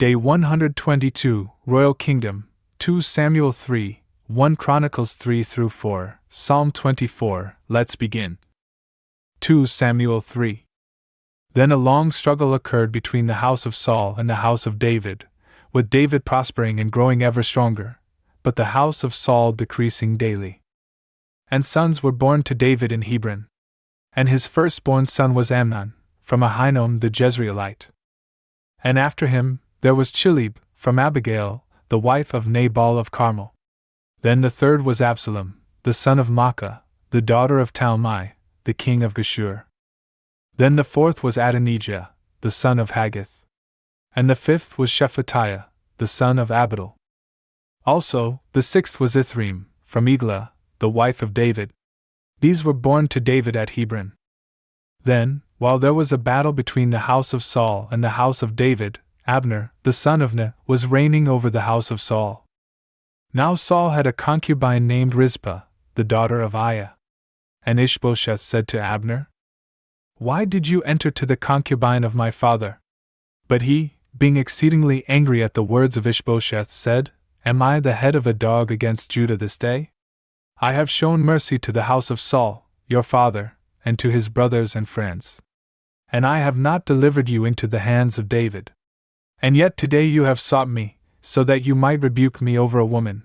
Day 122, Royal Kingdom, 2 Samuel 3, 1 Chronicles 3-4, Psalm 24. Let's begin. 2 Samuel 3. Then a long struggle occurred between the house of Saul and the house of David, with David prospering and growing ever stronger, but the house of Saul decreasing daily. And sons were born to David in Hebron. And his firstborn son was Amnon, from Ahinoam the Jezreelite. And after him there was Chileab, from Abigail, the wife of Nabal of Carmel. Then the third was Absalom, the son of Maacah, the daughter of Talmai, the king of Geshur. Then the fourth was Adonijah, the son of Haggith. And the fifth was Shephatiah, the son of Abital. Also, the sixth was Ithream, from Eglah, the wife of David. These were born to David at Hebron. Then, while there was a battle between the house of Saul and the house of David, Abner, the son of Ner, was reigning over the house of Saul. Now Saul had a concubine named Rizpah, the daughter of Aiah. And Ishbosheth said to Abner, "Why did you enter to the concubine of my father?" But he, being exceedingly angry at the words of Ishbosheth, said, "Am I the head of a dog against Judah this day? I have shown mercy to the house of Saul, your father, and to his brothers and friends. And I have not delivered you into the hands of David. And yet today you have sought me, so that you might rebuke me over a woman.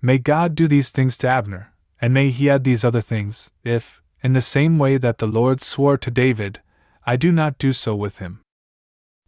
May God do these things to Abner, and may he add these other things, if, in the same way that the Lord swore to David, I do not do so with him.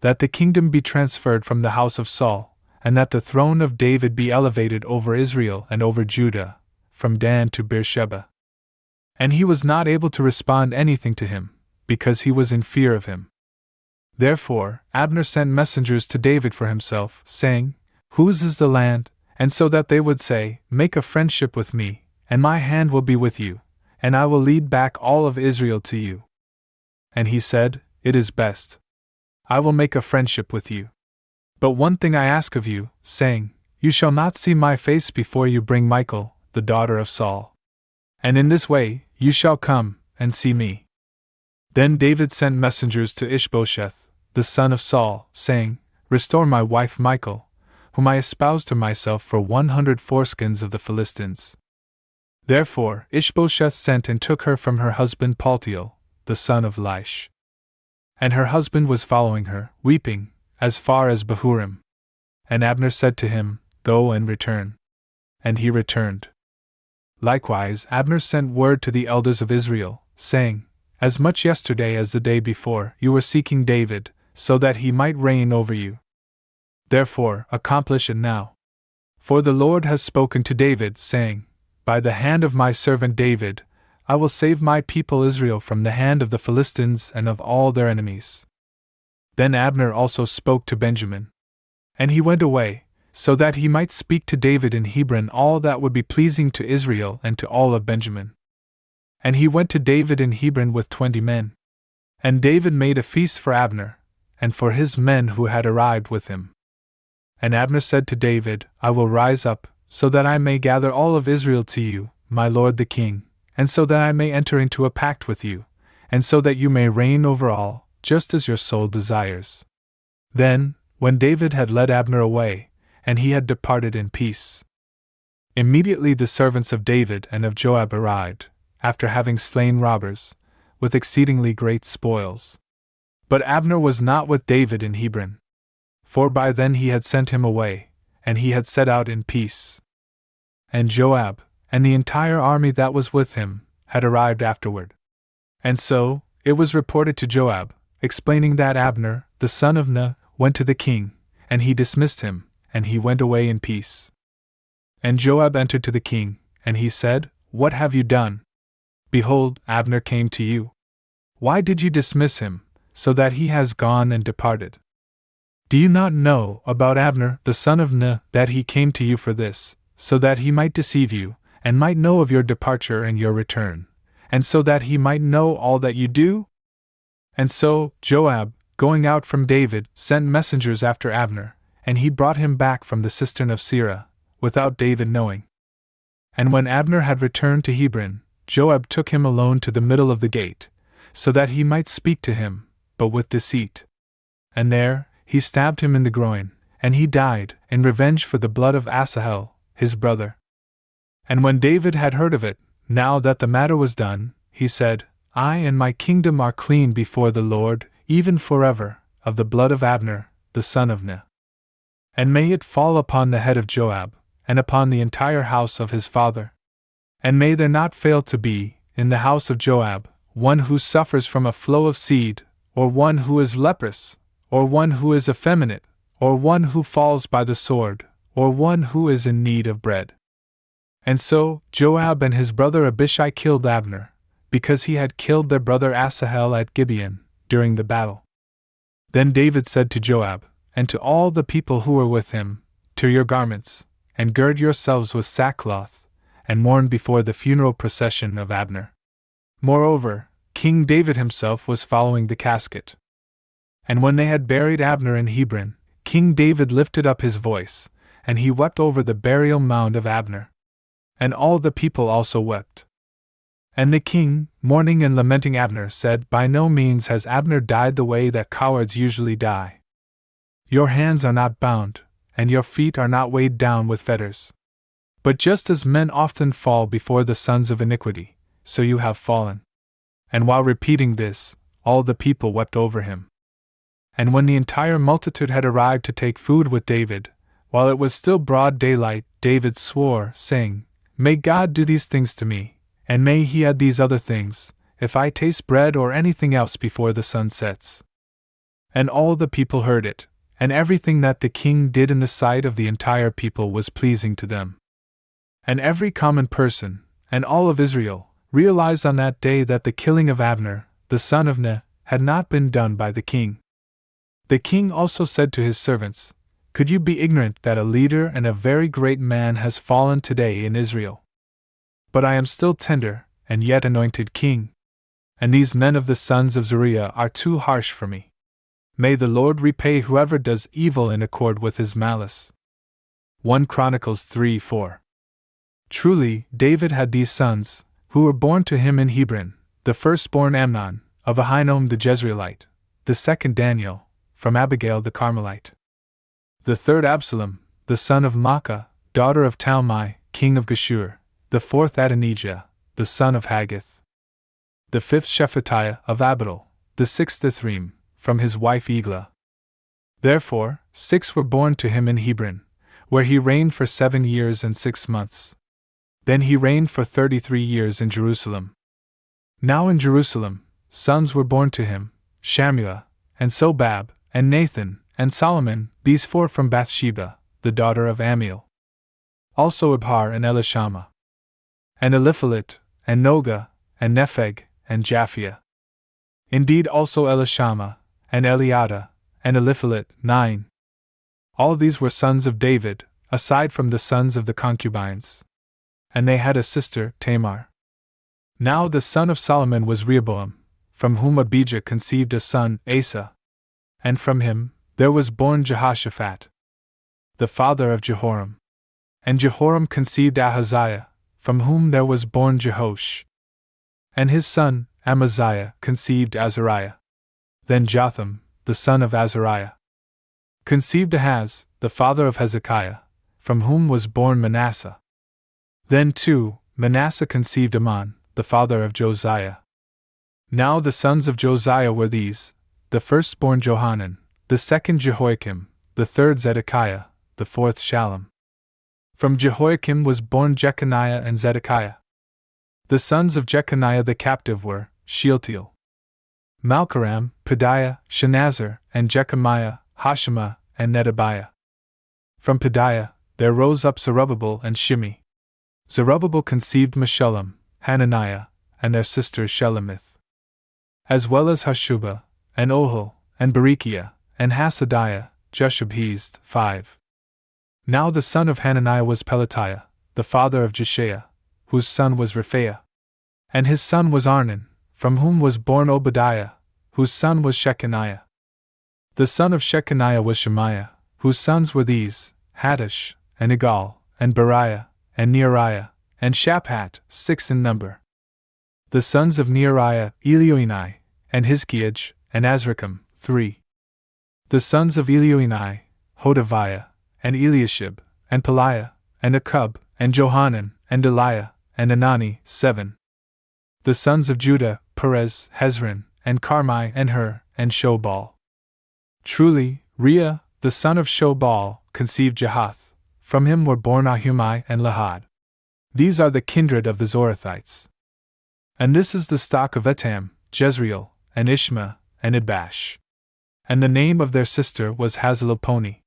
That the kingdom be transferred from the house of Saul, and that the throne of David be elevated over Israel and over Judah, from Dan to Beersheba." And he was not able to respond anything to him, because he was in fear of him. Therefore, Abner sent messengers to David for himself, saying, "Whose is the land?" And so that they would say, "Make a friendship with me, and my hand will be with you, and I will lead back all of Israel to you." And he said, "It is best. I will make a friendship with you. But one thing I ask of you, saying, You shall not see my face before you bring Michal, the daughter of Saul. And in this way, you shall come, and see me." Then David sent messengers to Ishbosheth, the son of Saul, saying, "Restore my wife Michal, whom I espoused to myself for 100 foreskins of the Philistines." Therefore Ishbosheth sent and took her from her husband Paltiel, the son of Laish. And her husband was following her, weeping, as far as Bahurim. And Abner said to him, "Go and return." And he returned. Likewise Abner sent word to the elders of Israel, saying, "As much yesterday as the day before, you were seeking David, so that he might reign over you. Therefore, accomplish it now. For the Lord has spoken to David, saying, By the hand of my servant David, I will save my people Israel from the hand of the Philistines and of all their enemies." Then Abner also spoke to Benjamin. And he went away, so that he might speak to David in Hebron all that would be pleasing to Israel and to all of Benjamin. And he went to David in Hebron with 20 men. And David made a feast for Abner, and for his men who had arrived with him. And Abner said to David, "I will rise up, so that I may gather all of Israel to you, my lord the king, and so that I may enter into a pact with you, and so that you may reign over all, just as your soul desires." Then, when David had led Abner away, and he had departed in peace, immediately the servants of David and of Joab arrived, after having slain robbers, with exceedingly great spoils. But Abner was not with David in Hebron, for by then he had sent him away, and he had set out in peace. And Joab, and the entire army that was with him, had arrived afterward. And so, it was reported to Joab, explaining that Abner, the son of Ner, went to the king, and he dismissed him, and he went away in peace. And Joab entered to the king, and he said, "What have you done? Behold, Abner came to you. Why did you dismiss him, so that he has gone and departed? Do you not know about Abner, the son of Ner, that he came to you for this, so that he might deceive you, and might know of your departure and your return, and so that he might know all that you do?" And so, Joab, going out from David, sent messengers after Abner, and he brought him back from the cistern of Sirah, without David knowing. And when Abner had returned to Hebron, Joab took him alone to the middle of the gate, so that he might speak to him, but with deceit. And there, he stabbed him in the groin, and he died, in revenge for the blood of Asahel, his brother. And when David had heard of it, now that the matter was done, he said, I and my kingdom are clean before the Lord, even forever, of the blood of Abner, the son of Ner. And may it fall upon the head of Joab, and upon the entire house of his father. And may there not fail to be, in the house of Joab, one who suffers from a flow of seed, or one who is leprous, or one who is effeminate, or one who falls by the sword, or one who is in need of bread. And so, Joab and his brother Abishai killed Abner, because he had killed their brother Asahel at Gibeon, during the battle. Then David said to Joab, and to all the people who were with him, Tear your garments, and gird yourselves with sackcloth, and mourn before the funeral procession of Abner. Moreover, King David himself was following the casket. And when they had buried Abner in Hebron, King David lifted up his voice, and he wept over the burial mound of Abner. And all the people also wept. And the king, mourning and lamenting Abner, said, By no means has Abner died the way that cowards usually die. Your hands are not bound, and your feet are not weighed down with fetters. But just as men often fall before the sons of iniquity, so you have fallen. And while repeating this, all the people wept over him. And when the entire multitude had arrived to take food with David, while it was still broad daylight, David swore, saying, May God do these things to me, and may he add these other things, if I taste bread or anything else before the sun sets. And all the people heard it, and everything that the king did in the sight of the entire people was pleasing to them. And every common person, and all of Israel, realized on that day that the killing of Abner, the son of Ner, had not been done by the king. The king also said to his servants, Could you be ignorant that a leader and a very great man has fallen today in Israel? But I am still tender, and yet anointed king. And these men of the sons of Zeruiah are too harsh for me. May the Lord repay whoever does evil in accord with his malice. 1 Chronicles 3:4. Truly, David had these sons, who were born to him in Hebron, the firstborn Amnon, of Ahinoam the Jezreelite, the second Daniel, from Abigail the Carmelite, the third Absalom, the son of Maacah, daughter of Talmai, king of Geshur, the fourth Adonijah, the son of Haggith, the fifth Shephatiah of Abital, the sixth Ithream, from his wife Eglah. Therefore, 6 were born to him in Hebron, where he reigned for 7 years and 6 months. Then he reigned for 33 years in Jerusalem. Now in Jerusalem, sons were born to him, Shammua, and Sobab, and Nathan, and Solomon, these 4 from Bathsheba, the daughter of Amiel. Also Ibhar and Elishama, and Eliphalet, and Noga, and Nepheg, and Japhia. Indeed also Elishama, and Eliada, and Eliphalet, 9. All these were sons of David, aside from the sons of the concubines. And they had a sister, Tamar. Now the son of Solomon was Rehoboam, from whom Abijah conceived a son, Asa. And from him there was born Jehoshaphat, the father of Jehoram. And Jehoram conceived Ahaziah, from whom there was born Jehosh. And his son, Amaziah, conceived Azariah. Then Jotham, the son of Azariah, conceived Ahaz, the father of Hezekiah, from whom was born Manasseh. Then too, Manasseh conceived Amon, the father of Josiah. Now the sons of Josiah were these: the firstborn Johanan, the second Jehoiakim, the third Zedekiah, the fourth Shallum. From Jehoiakim was born Jeconiah and Zedekiah. The sons of Jeconiah the captive were Shealtiel, Malchiram, Pedaiah, Shenazar, and Jechemiah, Hoshama, and Nedabiah. From Pedaiah there rose up Zerubbabel and Shimi. Zerubbabel conceived Meshullam, Hananiah, and their sister Shelemith, as well as Hashubah, and Ohel, and Berechiah, and Hasadiah, Jushab-Hezed, 5. Now the son of Hananiah was Pelatiah, the father of Jeshaiah, whose son was Rephaiah. And his son was Arnan, from whom was born Obadiah, whose son was Shechaniah. The son of Shechaniah was Shemaiah, whose sons were these: Haddash, and Igal, and Beriah, and Neariah, and Shaphat, 6 in number. The sons of Neariah, Elioenai, and Hizkiaj, and Azrikam, 3. The sons of Elioenai, Hodaviah, and Eliashib, and Peliah, and Akub, and Johanan, and Eliah, and Anani, 7. The sons of Judah, Perez, Hezron, and Carmi, and Hur, and Shobal. Truly, Rhea, the son of Shobal, conceived Jahath. From him were born Ahumai and Lahad. These are the kindred of the Zorathites. And this is the stock of Etam, Jezreel, and Ishma, and Idbash. And the name of their sister was Hazelelponi.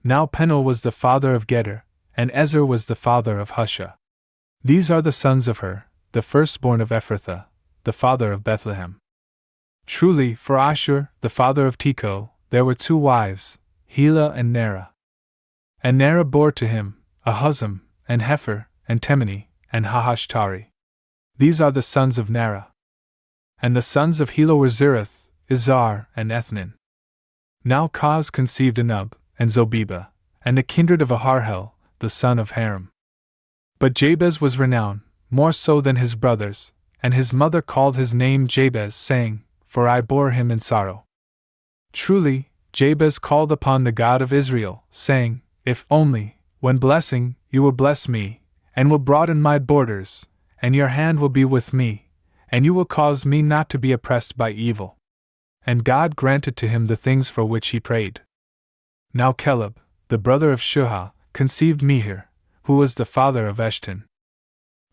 Now Penuel was the father of Geder, and Ezer was the father of Husha. These are the sons of Hur, the firstborn of Ephrathah, the father of Bethlehem. Truly, for Ashur, the father of Tekoa, there were 2 wives, Helah and Nerah. And Nerah bore to him Ahuzam, and Hepher, and Temeni, and Hahashtari. These are the sons of Nerah. And the sons of Helah were Zereth, Izar, and Ethnin. Now Koz conceived Anub, and Zobeba, and the kindred of Aharhel, the son of Haram. But Jabez was renowned, more so than his brothers, and his mother called his name Jabez, saying, For I bore him in sorrow. Truly, Jabez called upon the God of Israel, saying, If only, when blessing, you will bless me, and will broaden my borders, and your hand will be with me, and you will cause me not to be oppressed by evil. And God granted to him the things for which he prayed. Now Caleb, the brother of Shuhah, conceived Mehir, who was the father of Eshton.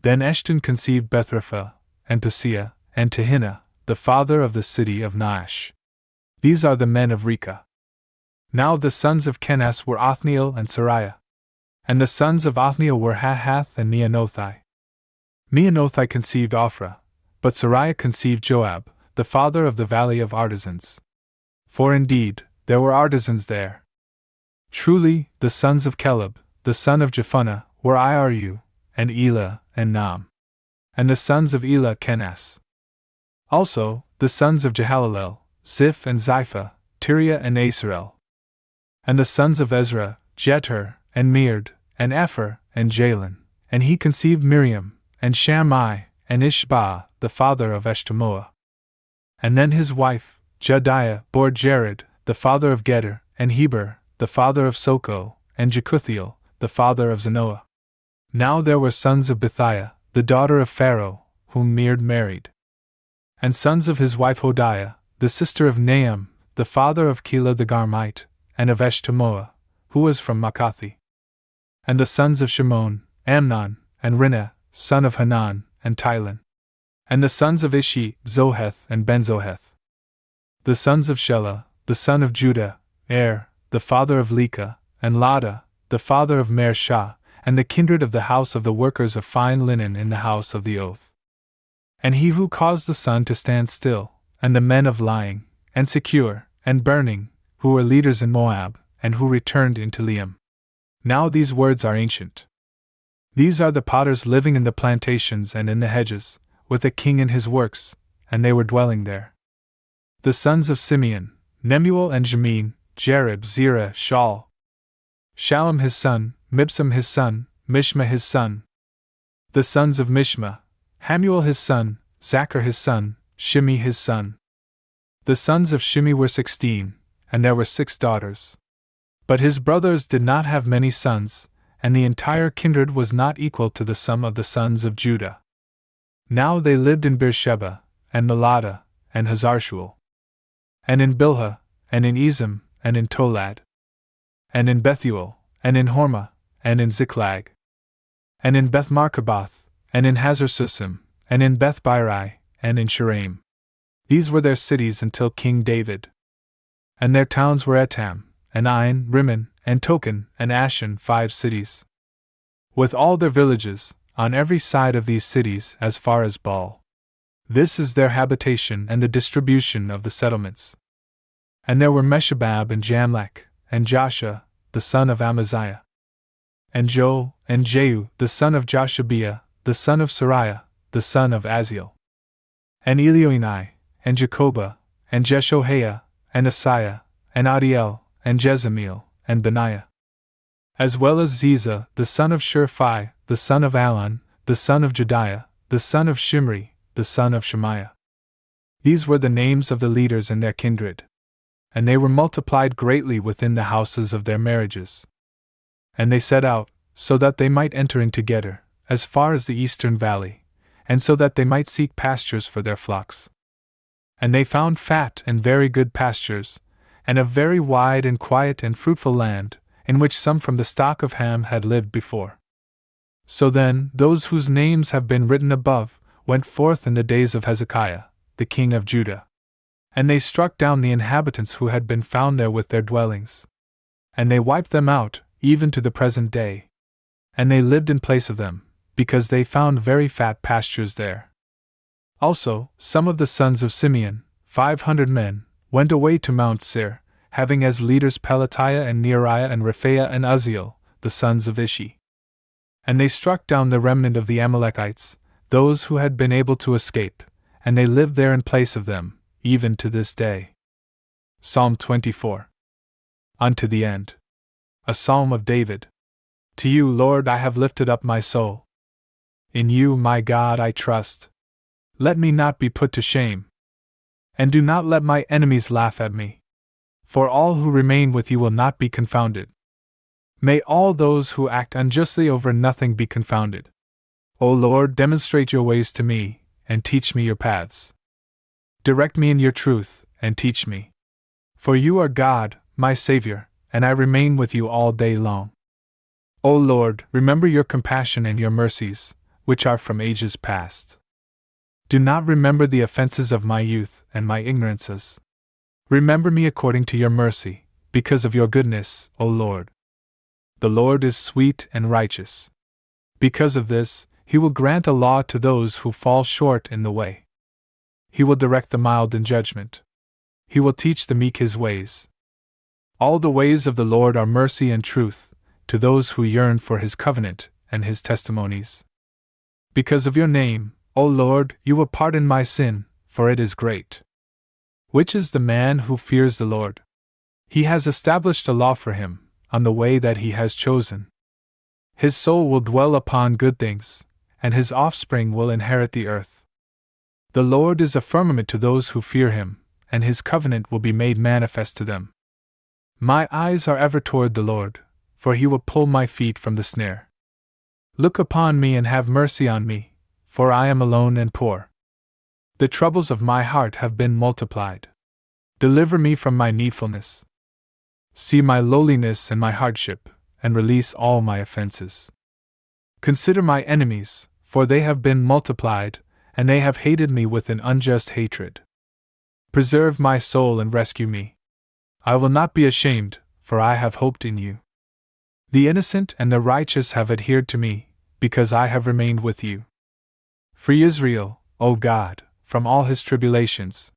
Then Eshton conceived Bethrapha, and Paseah, and Tehinnah, the father of the city of Naash. These are the men of Rekah. Now the sons of Kenas were Othniel and Sariah. And the sons of Othniel were Hahath and Meonothai. Meonothai conceived Ophrah, but Sariah conceived Joab, the father of the valley of artisans. For indeed, there were artisans there. Truly, the sons of Caleb, the son of Jephunneh, were Iru, and Elah, and Nam. And the sons of Elah Kenas. Also, the sons of Jehalelel, Ziph and Ziphah, Tiriah and Asarel. And the sons of Ezra, Jeter, and Meard, and Epher, and Jalon, and he conceived Miriam, and Shammai, and Ishbah, the father of Eshtemoa. And then his wife, Jediah, bore Jared, the father of Geder, and Heber, the father of Soko, and Jekuthiel, the father of Zanoah. Now there were sons of Bethiah, the daughter of Pharaoh, whom Meard married. And sons of his wife Hodiah, the sister of Nahum, the father of Keilah the Garmite, and of Eshtemoa, who was from Makkathi. And the sons of Shimon, Amnon, and Rinnah, son of Hanan, and Tilon. And the sons of Ishi, Zoheth and Benzoheth. The sons of Shelah, the son of Judah, the father of Leka, and Lada, the father of Mer-Shah, and the kindred of the house of the workers of fine linen in the house of the oath. And he who caused the sun to stand still, and the men of lying, and secure, and burning, who were leaders in Moab, and who returned into Liam. Now these words are ancient. These are the potters living in the plantations and in the hedges, with the king in his works, and they were dwelling there. The sons of Simeon, Nemuel and Jamin, Jarib, Zerah, Shaul. Shallum his son, Mibsam his son, Mishma his son. The sons of Mishma, Hamuel his son, Zachar his son, Shimi his son. The sons of Shimi were 16, and there were 6 daughters. But his brothers did not have many sons, and the entire kindred was not equal to the sum of the sons of Judah. Now they lived in Beersheba, and Melada, and Hazarshual, and in Bilhah, and in Ezem, and in Tolad, and in Bethuel, and in Hormah, and in Ziklag, and in Beth-Markaboth, and in Hazar-Susim, and in Beth-Birai, and in Sharaim. These were their cities until King David. And their towns were Etam, and Ain, Rimmon, and Token, and Ashan, 5 cities. With all their villages, on every side of these cities as far as Baal. This is their habitation and the distribution of the settlements. And there were Meshabab and Jamlech, and Joshua, the son of Amaziah, and Joel, and Jehu, the son of Joshabiah, the son of Sariah, the son of Aziel, and Elioenai, and Jacobah, and Jeshohaiah, and Asaiah, and Adiel, and Jezemiel, and Benaiah, as well as Ziza, the son of Shurphai, the son of Alon, the son of Jediah, the son of Shimri, the son of Shemaiah. These were the names of the leaders and their kindred. and they were multiplied greatly within the houses of their marriages. And they set out, so that they might enter in together, as far as the eastern valley, and so that they might seek pastures for their flocks. And they found fat and very good pastures, and a very wide and quiet and fruitful land, in which some from the stock of Ham had lived before. So then, those whose names have been written above went forth in the days of Hezekiah, the king of Judah. And they struck down the inhabitants who had been found there with their dwellings. And they wiped them out, even to the present day. And they lived in place of them, because they found very fat pastures there. Also, some of the sons of Simeon, 500 men, went away to Mount Seir, having as leaders Pelatiah and Neariah and Rephaiah and Uzziel, the sons of Ishi. And they struck down the remnant of the Amalekites, those who had been able to escape, and they lived there in place of them, even to this day. Psalm 24. Unto the end. A psalm of David. To you, Lord, I have lifted up my soul. In you, my God, I trust. Let me not be put to shame. And do not let my enemies laugh at me. For all who remain with you will not be confounded. May all those who act unjustly over nothing be confounded. O Lord, demonstrate your ways to me, and teach me your paths. Direct me in your truth, and teach me. For you are God, my Savior, and I remain with you all day long. O Lord, remember your compassion and your mercies, which are from ages past. Do not remember the offenses of my youth and my ignorances. Remember me according to your mercy, because of your goodness, O Lord. The Lord is sweet and righteous. Because of this, he will grant a law to those who fall short in the way. He will direct the mild in judgment. He will teach the meek his ways. All the ways of the Lord are mercy and truth, to those who yearn for his covenant and his testimonies. Because of your name, O Lord, you will pardon my sin, for it is great. Which is the man who fears the Lord? He has established a law for him, on the way that he has chosen. His soul will dwell upon good things, and his offspring will inherit the earth. The Lord is a firmament to those who fear him, and his covenant will be made manifest to them. My eyes are ever toward the Lord, for he will pull my feet from the snare. Look upon me and have mercy on me, for I am alone and poor. The troubles of my heart have been multiplied. Deliver me from my needfulness. See my lowliness and my hardship, and release all my offenses. Consider my enemies, for they have been multiplied, and they have hated me with an unjust hatred. Preserve my soul and rescue me. I will not be ashamed, for I have hoped in you. The innocent and the righteous have adhered to me, because I have remained with you. Free Israel, O God, from all his tribulations,